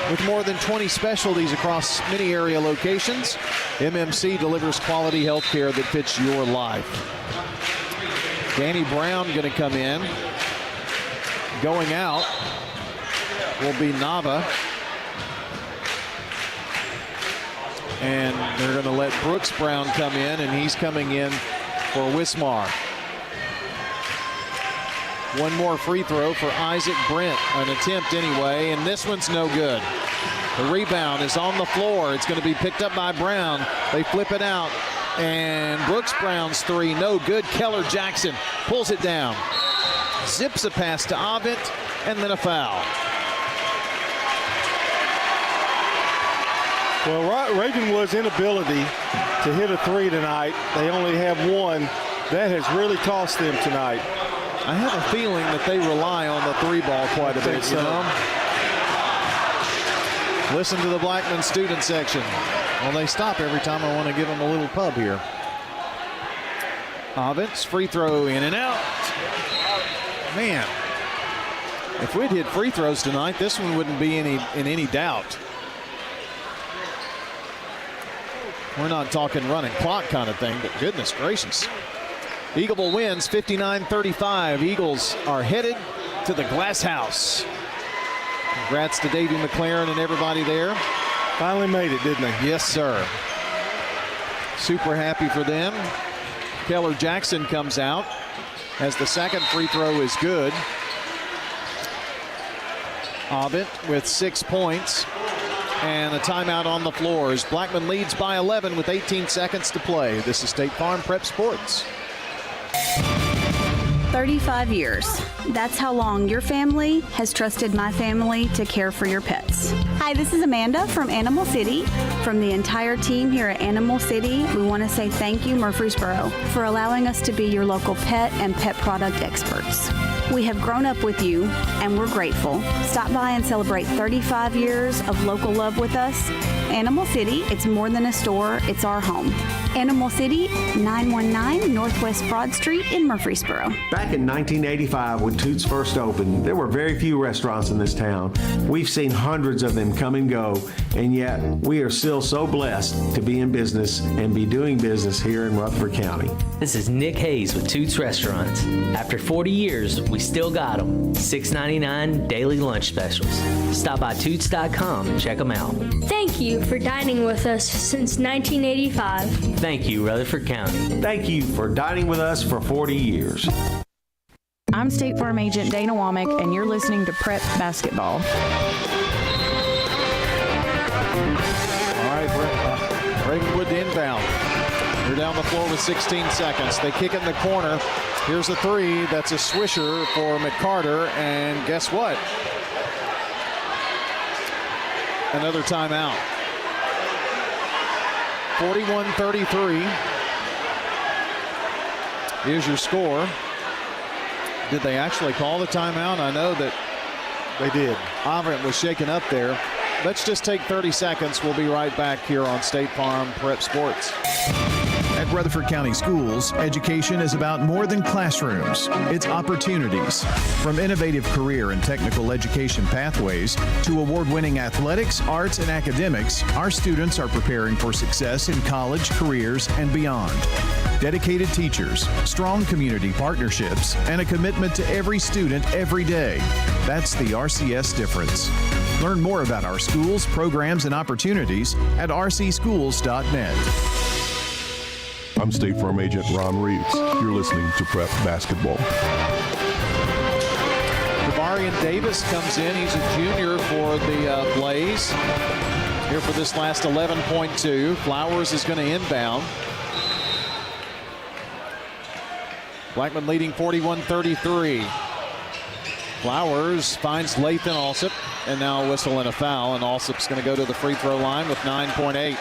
With more than 20 specialties across many area locations, MMC delivers quality health care that fits your life. Danny Brown going to come in. Going out will be Nava. And they're going to let Brooks Brown come in, and he's coming in for Wismar. One more free throw for Isaac Brent, an attempt anyway, and this one's no good. The rebound is on the floor. It's going to be picked up by Brown. They flip it out, and Brooks Brown's three, no good. Keller Jackson pulls it down. Zips a pass to Avent, and then a foul. Well, Ravenwood's inability to hit a three tonight, they only have one. That has really tossed them tonight. I have a feeling that they rely on the three ball quite a bit. Listen to the Blackman student section. Well, they stop every time I want to give them a little pub here. Avent's free throw in and out. Man, if we'd hit free throws tonight, this one wouldn't be in any doubt. We're not talking running clock kind of thing, but goodness gracious. Eagleville wins 59-35. Eagles are headed to the Glass House. Congrats to Davey McLaren and everybody there. Finally made it, didn't they? Yes, sir. Super happy for them. Keller Jackson comes out as the second free throw is good. Avent with 6 points. And a timeout on the floor as Blackman leads by 11 with 18 seconds to play. This is State Farm Prep Sports. 35 years. That's how long your family has trusted my family to care for your pets. Hi, this is Amanda from Animal City. From the entire team here at Animal City, we want to say thank you, Murfreesboro, for allowing us to be your local pet and pet product experts. We have grown up with you, and we're grateful. Stop by and celebrate 35 years of local love with us. Animal City, it's more than a store, it's our home. Animal City, 919 Northwest Broad Street in Murfreesboro. Back in 1985, when Toots first opened, there were very few restaurants in this town. We've seen hundreds of them come and go, and yet we are still so blessed to be in business and be doing business here in Rutherford County. This is Nick Hayes with Toots Restaurants. After 40 years, we still got them. $6.99 daily lunch specials. Stop by Toots.com and check them out. Thank you for dining with us since 1985. Thank you, Rutherford County. Thank you for dining with us for 40 years. I'm State Farm Agent Dana Womack, and you're listening to Prep Basketball. All right, Ravenwood to inbound. They're down the floor with 16 seconds. They kick it in the corner. Here's a three. That's a swisher for McCarter, and guess what? Another timeout. 41-33 is your score. Did they actually call the timeout? I know that they did. Avent was shaken up there. Let's just take 30 seconds. We'll be right back here on State Farm Prep Sports. At Rutherford County Schools, education is about more than classrooms. It's opportunities. From innovative career and technical education pathways to award-winning athletics, arts, and academics, our students are preparing for success in college, careers, and beyond. Dedicated teachers, strong community partnerships, and a commitment to every student every day. That's the RCS difference. Learn more about our schools, programs, and opportunities at rcschools.net. I'm State Farm Agent Ron Reeves. You're listening to Prep Basketball. Devarian Davis comes in. He's a junior for the Blaze. Here for this last 11.2. Flowers is going to inbound. Blackman leading 41-33. Flowers finds Lathan Alsop, and now a whistle and a foul, and Alsop's going to go to the free throw line with 9.8.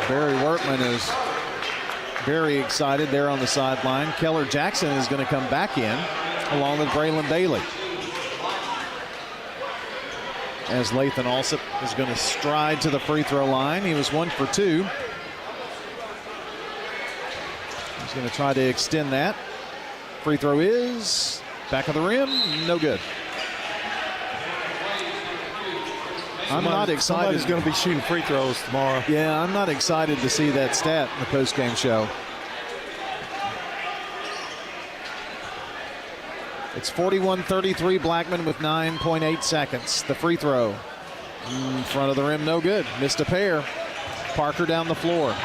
Barry Wortman is very excited there on the sideline. Keller Jackson is going to come back in along with Braylon Bailey. as Lathan Alsop is going to stride to the free throw line. He was 1 for 2. He's going to try to extend that. Free throw is back of the rim, no good. I'm not excited. Somebody's going to be shooting free throws tomorrow. Yeah, I'm not excited to see that stat in the post-game show. It's 41-33 Blackman with 9.8 seconds. The free throw in front of the rim, no good. Missed a pair. Parker down the floor.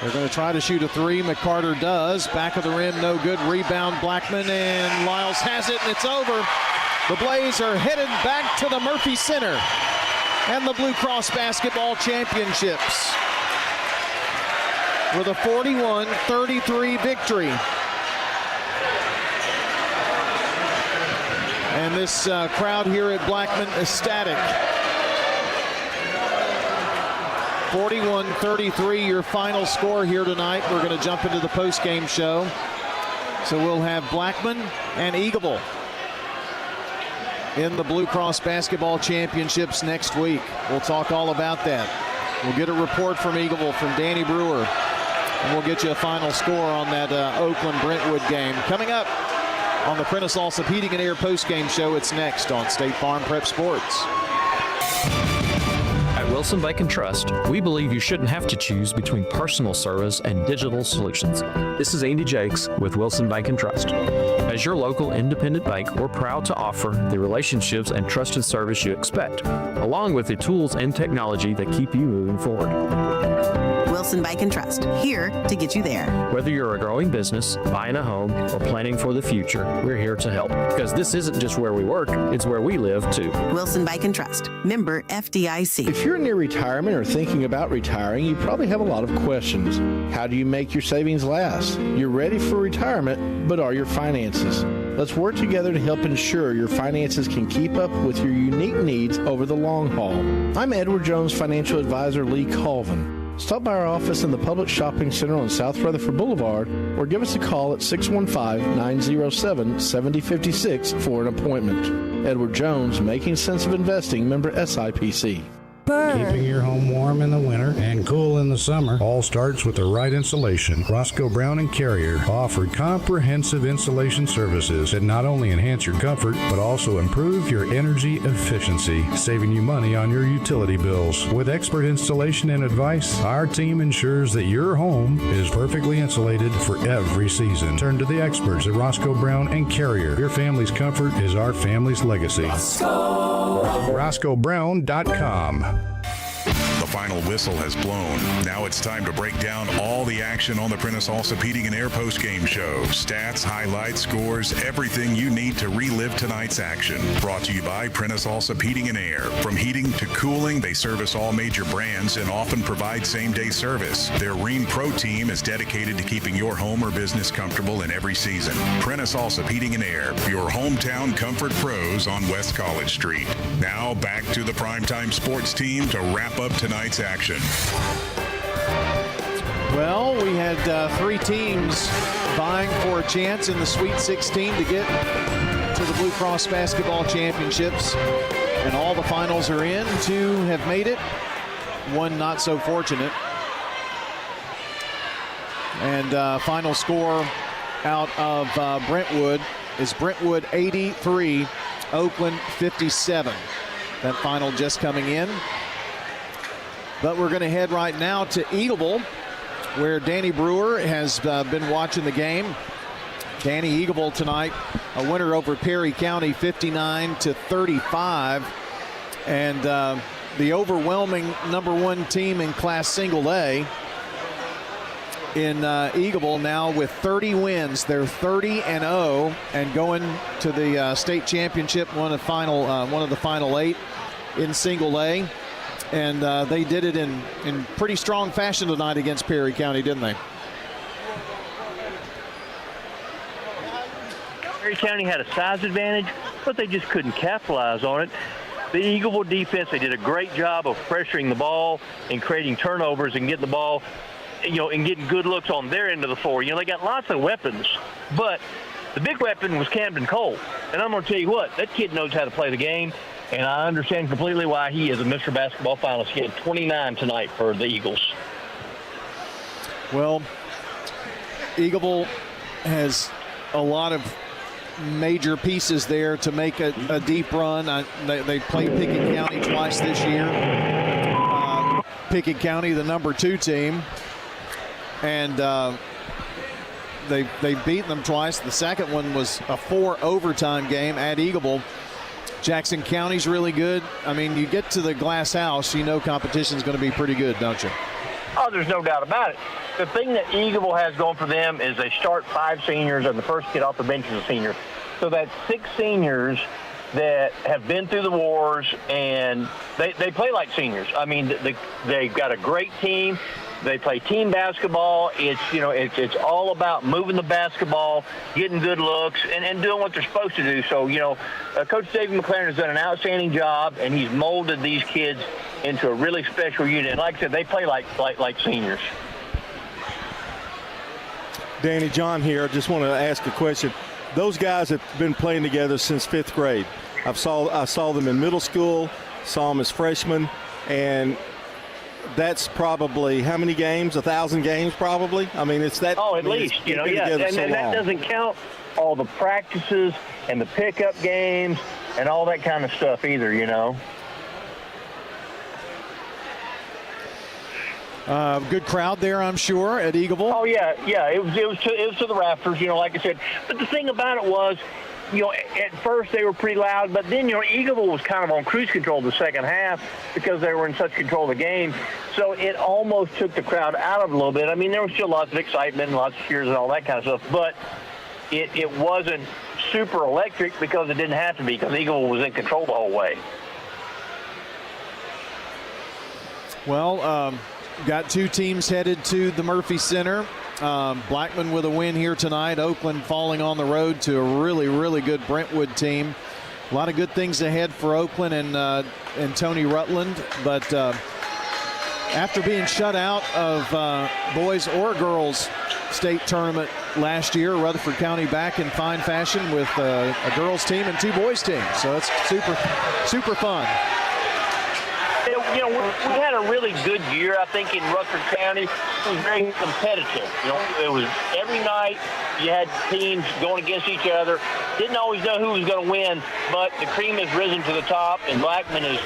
They're going to try to shoot a three. McCarter does. Back of the rim, no good. Rebound Blackman, and Lyles has it, and it's over. The Blaze are headed back to the Murphy Center and the Blue Cross Basketball Championships with a 41-33 victory. And this crowd here at Blackman ecstatic. 41-33 your final score here tonight. We're going to jump into the post-game show. So we'll have Blackman and Eagleville in the Blue Cross Basketball Championships next week. We'll talk all about that. We'll get a report from Eagleville, from Danny Brewer, and we'll get you a final score on that Oakland-Brentwood game. Coming up on the Prentice Alsop Heating and Air post-game show, it's next on State Farm Prep Sports. At Wilson Bank and Trust, we believe you shouldn't have to choose between personal service and digital solutions. This is Andy Jakes with Wilson Bank and Trust. As your local independent bank, we're proud to offer the relationships and trusted service you expect, along with the tools and technology that keep you moving forward. Wilson Bank and Trust, here to get you there. Whether you're a growing business, buying a home, or planning for the future, we're here to help. Because this isn't just where we work, it's where we live too. Wilson Bank and Trust, member FDIC. If you're near retirement or thinking about retiring, you probably have a lot of questions. How do you make your savings last? You're ready for retirement, but are your finances? Let's work together to help ensure your finances can keep up with your unique needs over the long haul. I'm Edward Jones financial advisor Lee Colvin. Stop by our office in the Public Shopping Center on South Rutherford Boulevard or give us a call at 615-907-7056 for an appointment. Edward Jones, Making Sense of Investing, member SIPC. Keeping your home warm in the winter and cool in the summer all starts with the right insulation. Roscoe Brown & Carrier offer comprehensive insulation services that not only enhance your comfort, but also improve your energy efficiency, saving you money on your utility bills. With expert installation and advice, our team ensures that your home is perfectly insulated for every season. Turn to the experts at Roscoe Brown & Carrier. Your family's comfort is our family's legacy. RoscoeBrown.com. The final whistle has blown. Now it's time to break down all the action on the Prentice Alsop Heating and Air post-game show. Stats, highlights, scores, everything you need to relive tonight's action. Brought to you by Prentice Alsop Heating and Air. From heating to cooling, they service all major brands and often provide same-day service. Their Rheem Pro team is dedicated to keeping your home or business comfortable in every season. Prentice Alsop Heating and Air, your hometown comfort pros on West College Street. Now back to the primetime sports team to wrap up tonight's action. Well, we had three teams vying for a chance in the Sweet 16 to get to the Blue Cross Basketball Championships, and all the finals are in. Two have made it, one not so fortunate. And final score out of Brentwood is Brentwood 83, Oakland 57. That final just coming in. But we're going to head right now to Eagleville, where Danny Brewer has been watching the game. Danny, Eagleville tonight, a winner over Perry County, 59-35. And the overwhelming #1 team in Class Single A in Eagleville now with 30 wins. They're 30-0 and going to the state championship, one of the final 8 in Single A. And they did it in pretty strong fashion tonight against Perry County, didn't they? Perry County had a size advantage, but they just couldn't capitalize on it. The Eagleville defense, they did a great job of pressuring the ball and creating turnovers and getting the ball, and getting good looks on their end of the floor. They got lots of weapons, but The big weapon was Camden Cole. And I'm going to tell you what, that kid knows how to play the game, and I understand completely why he is a Mr. Basketball finalist. He had 29 tonight for the Eagles. Well, Eagleville has a lot of major pieces there to make a deep run. They played Pickett County twice this year. Pickett County, the number 2 team, and they've beaten them twice. The second one was a 4 overtime game at Eagleville. Jackson County's really good. I mean, you get to the Glass House, you know competition's going to be pretty good, don't you? Oh, there's no doubt about it. The thing that Eagleville has going for them is they start 5 seniors, and the first kid off the bench is a senior. So that's 6 seniors that have been through the wars, and they play like seniors. I mean, they've got a great team. They play team basketball. It's all about moving the basketball, getting good looks, and doing what they're supposed to do. So, Coach David McLaren has done an outstanding job, and he's molded these kids into a really special unit. And like I said, they play like seniors. Danny, John here. I just want to ask a question. Those guys have been playing together since 5th grade. I saw them in middle school, saw them as freshmen, and that's probably how many games? 1,000 games, probably. I mean, it's that. Oh, at least, and that doesn't count all the practices and the pickup games and all that kind of stuff either. Good crowd there, I'm sure, at Eagleville. Oh yeah, it was to the rafters, like I said. But the thing about it was, at first they were pretty loud, but then Eagleville was kind of on cruise control the second half because they were in such control of the game. So it almost took the crowd out of it a little bit. I mean, there was still lots of excitement and lots of cheers and all that kind of stuff, but it wasn't super electric because it didn't have to be, because Eagleville was in control the whole way. Well, got 2 teams headed to the Murphy Center. Blackman with a win here tonight. Oakland falling on the road to a really, really good Brentwood team. A lot of good things ahead for Oakland and Tony Rutland. But after being shut out of boys or girls state tournament last year, Rutherford County back in fine fashion with a girls team and 2 boys teams. So that's super fun. We had a really good year, I think, in Rutherford County. It was very competitive. It was every night you had teams going against each other. Didn't always know who was going to win, but the cream has risen to the top, and Blackman is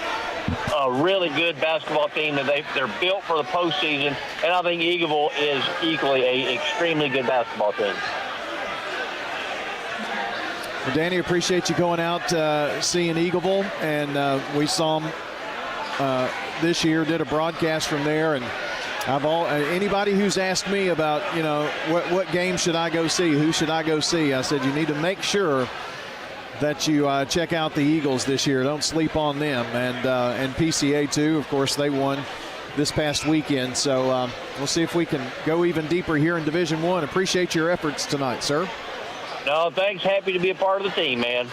a really good basketball team. That they're built for the postseason, and I think Eagleville is equally an extremely good basketball team. Well, Danny, appreciate you going out seeing Eagleville, and we saw them this year, did a broadcast from there, and anybody who's asked me about what game should I go see, who should I go see, I said you need to make sure that you check out the Eagles this year. Don't sleep on them, and PCA too. Of course, they won this past weekend, so we'll see if we can go even deeper here in Division I. Appreciate your efforts tonight, sir. No, thanks. Happy to be a part of the team, man.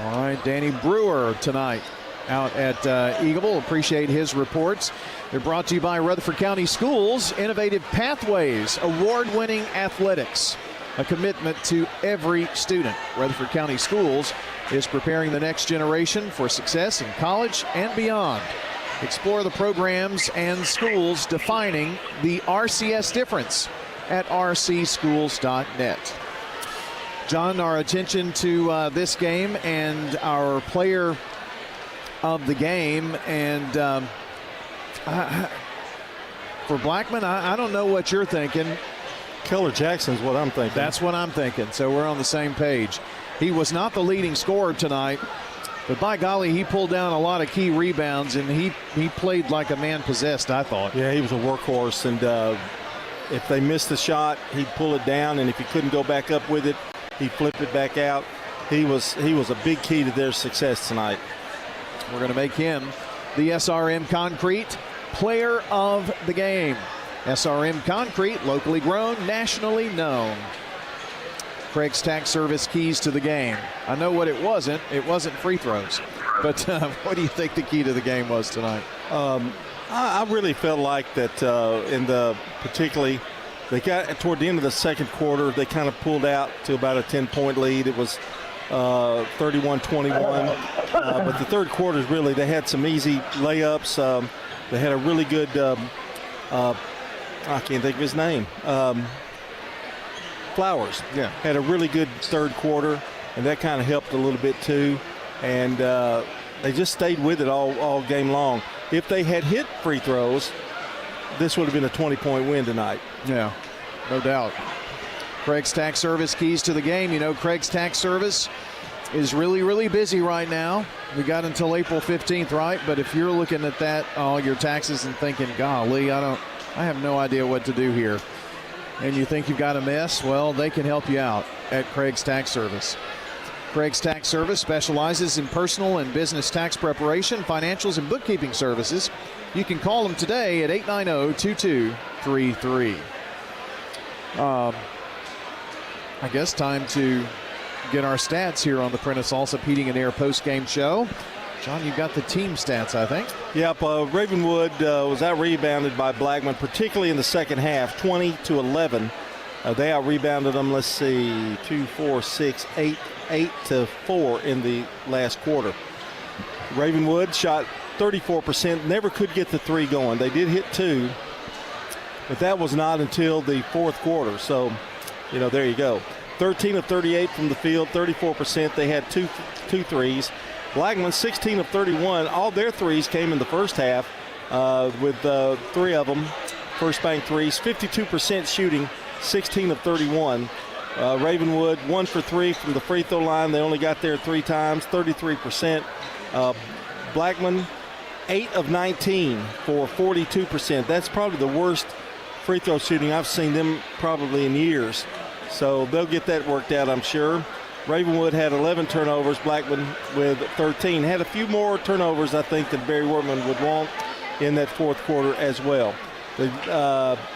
All right, Danny Brewer tonight out at Eagleville. Appreciate his reports. They're brought to you by Rutherford County Schools, Innovative Pathways, award-winning athletics, a commitment to every student. Rutherford County Schools is preparing the next generation for success in college and beyond. Explore the programs and schools defining the RCS difference at rcschools.net. John, our attention to this game and our player of the game. And for Blackman, I don't know what you're thinking. Keller Jackson's what I'm thinking. That's what I'm thinking. So we're on the same page. He was not the leading scorer tonight, but by golly, he pulled down a lot of key rebounds, and he played like a man possessed, I thought. Yeah, he was a workhorse, and if they missed the shot, he'd pull it down, and if he couldn't go back up with it, he flipped it back out. He was a big key to their success tonight. We're going to make him the SRM Concrete Player of the Game. SRM Concrete, locally grown, nationally known. Craig's Tax Service keys to the game. I know what it wasn't. It wasn't free throws. But what do you think the key to the game was tonight? I really felt like that particularly They got toward the end of the second quarter, they kind of pulled out to about a 10-point lead. It was 31-21. But the third quarter, really, they had some easy layups. They had a really good, I can't think of his name, Flowers. Yeah. Had a really good third quarter, and that kind of helped a little bit too. And they just stayed with it all game long. If they had hit free throws, this would have been a 20-point win tonight. Yeah, no doubt. Craig's Tax Service keys to the game. You know, Craig's Tax Service is really, really busy right now. We got until April 15th, right? But if you're looking at that, all your taxes and thinking, golly, I have no idea what to do here, and you think you've got a mess, well, they can help you out at Craig's Tax Service. Craig's Tax Service specializes in personal and business tax preparation, financials, and bookkeeping services. You can call them today at 890-2233. I guess time to get our stats here on the Prentice Allsup Heating and Air post-game show. John, you've got the team stats, I think. Yep, Ravenwood was out-rebounded by Blackman, particularly in the second half, 20-11. They out-rebounded them, 8-4 in the last quarter. Ravenwood shot 34%, never could get the three going. They did hit two, but that was not until the fourth quarter. So, there you go. 13 of 38 from the field, 34%. They had two threes. Blackman, 16 of 31. All their threes came in the first half with three of them first bank threes. 52% shooting, 16 of 31. Ravenwood, 1 for 3 from the free throw line. They only got there 3 times, 33%. Blackman, 8 of 19 for 42%. That's probably the worst free throw shooting I've seen them probably in years. So they'll get that worked out, I'm sure. Ravenwood had 11 turnovers, Blackman with 13. Had a few more turnovers, I think, than Barry Wortman would want in that fourth quarter as well.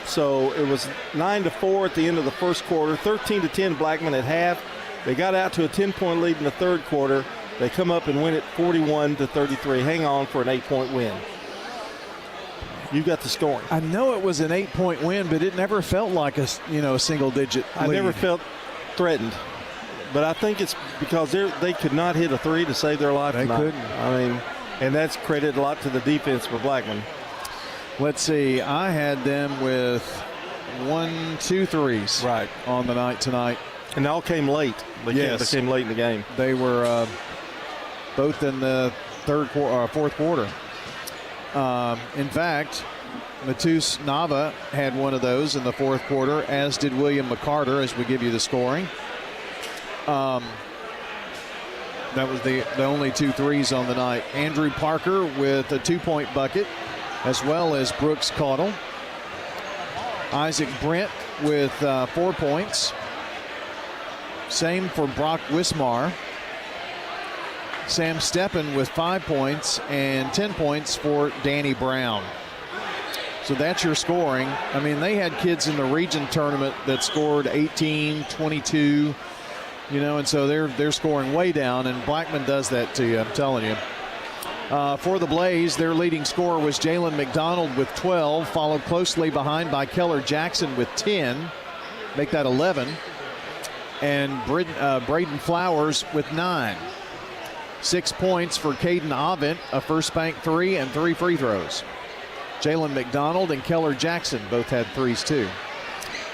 So it was 9-4 at the end of the first quarter, 13-10 Blackman at half. They got out to a 10-point lead in the third quarter. They come up and win it 41-33. Hang on for an 8-point win. You got the scoring. I know it was an 8-point win, but it never felt like a single-digit lead. I never felt threatened, but I think it's because they could not hit a three to save their life. They couldn't. And that's credited a lot to the defense for Blackman. Let's see. I had them with 1, 2 threes right on the night tonight, and they all came late. They came late in the game. They were both in the fourth quarter. In fact, Matus Nava had one of those in the fourth quarter, as did William McCarter, as we give you the scoring. That was the only 2 threes on the night. Andrew Parker with a 2-point bucket, as well as Brooks Caudle. Isaac Brent with 4 points. Same for Brock Wismar. Sam Steppen with 5 points and 10 points for Danny Brown. So that's your scoring. I mean, they had kids in the region tournament that scored 18, 22, and so they're scoring way down, and Blackman does that to you, I'm telling you. For the Blaze, their leading scorer was Jalen McDonald with 12, followed closely behind by Keller Jackson with 10, make that 11, and Braden Flowers with 9. 6 points for Caden Avent, a first bank 3 and 3 free throws. Jalen McDonald and Keller Jackson both had threes too.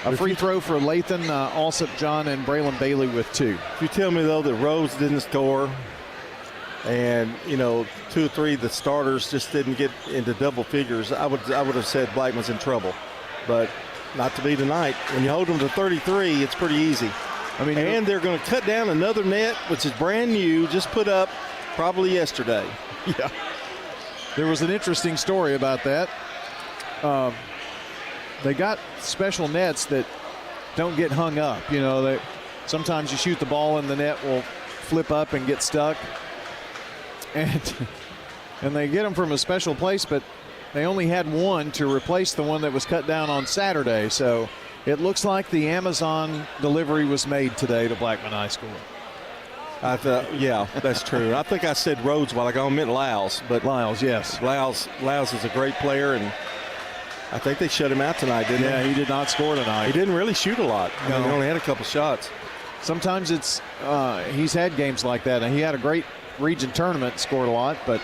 A free throw for Lathan Allsup John and Braylon Bailey with 2. If you tell me though that Rose didn't score, and 2 or 3 the starters just didn't get into double figures, I would have said Blackman's in trouble, but not to be tonight. When you hold them to 33, it's pretty easy. And they're going to cut down another net, which is brand new, just put up probably yesterday. Yeah. There was an interesting story about that. They got special nets that don't get hung up. Sometimes you shoot the ball and the net will flip up and get stuck. And they get them from a special place, but they only had one to replace the one that was cut down on Saturday. So it looks like the Amazon delivery was made today to Blackman High School. Yeah, that's true. I think I said Rhodes while ago. I meant Lyles. But Lyles, yes. Lyles is a great player, and I think they shut him out tonight, didn't they? Yeah, he did not score tonight. He didn't really shoot a lot. No. I mean, he only had a couple shots. Sometimes he's had games like that. And he had a great region tournament, scored a lot, but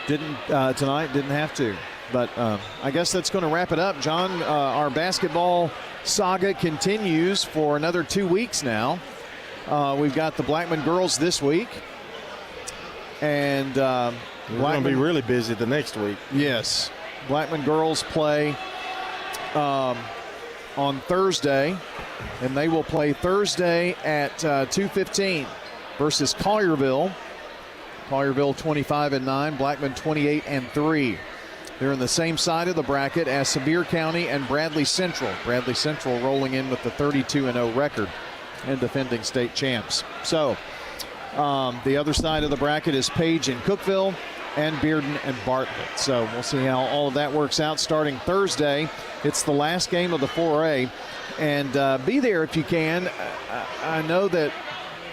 tonight didn't have to. But I guess that's going to wrap it up. John, our basketball saga continues for another 2 weeks now. We've got the Blackman girls this week. And we're going to be really busy the next week. Yes. Blackman girls play on Thursday, and they will play Thursday at 2:15 versus Collierville. Collierville 25-9, Blackman 28-3. They're in the same side of the bracket as Sevier County and Bradley Central. Bradley Central rolling in with the 32-0 record and defending state champs. So the other side of the bracket is Page and Cookeville and Bearden and Bartlett. So we'll see how all of that works out starting Thursday. It's the last game of the 4A. And be there if you can. I know that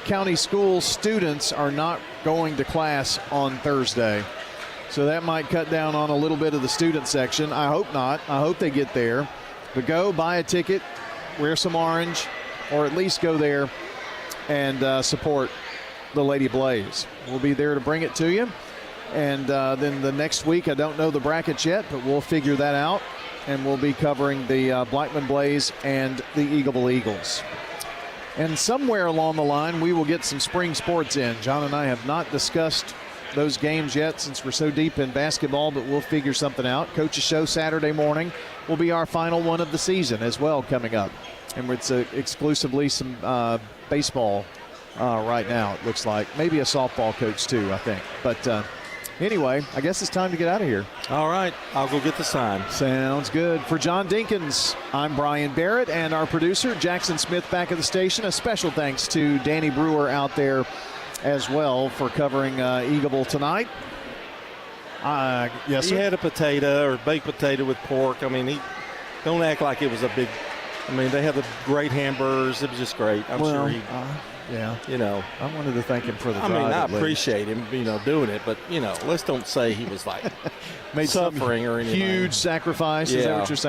county school students are not going to class on Thursday. So that might cut down on a little bit of the student section. I hope not. I hope they get there. But go buy a ticket, wear some orange, or at least go there and support the Lady Blaze. We'll be there to bring it to you. And then the next week, I don't know the brackets yet, but we'll figure that out. And we'll be covering the Blackman Blaze and the Eagleville Eagles. And somewhere along the line, we will get some spring sports in. John and I have not discussed those games yet since we're so deep in basketball, but we'll figure something out. Coach's Show Saturday morning will be our final one of the season as well coming up. And it's exclusively some baseball right now, it looks like. Maybe a softball coach too, I think. But anyway, I guess it's time to get out of here. All right, I'll go get the sign. Sounds good. For John Dinkins, I'm Brian Barrett, and our producer, Jackson Smith, back at the station. A special thanks to Danny Brewer out there as well for covering Eagleville tonight. Yes, he sir. had a potato or baked potato with pork. I mean, don't act like it was a big. I mean, they have the great hamburgers. It was just great. I'm sure he. Yeah. You know, I wanted to thank him for the drive. I mean, I at least. appreciate him, doing it, but let's don't say he was like made suffering or anything. Huge sacrifice. Is that what you're saying?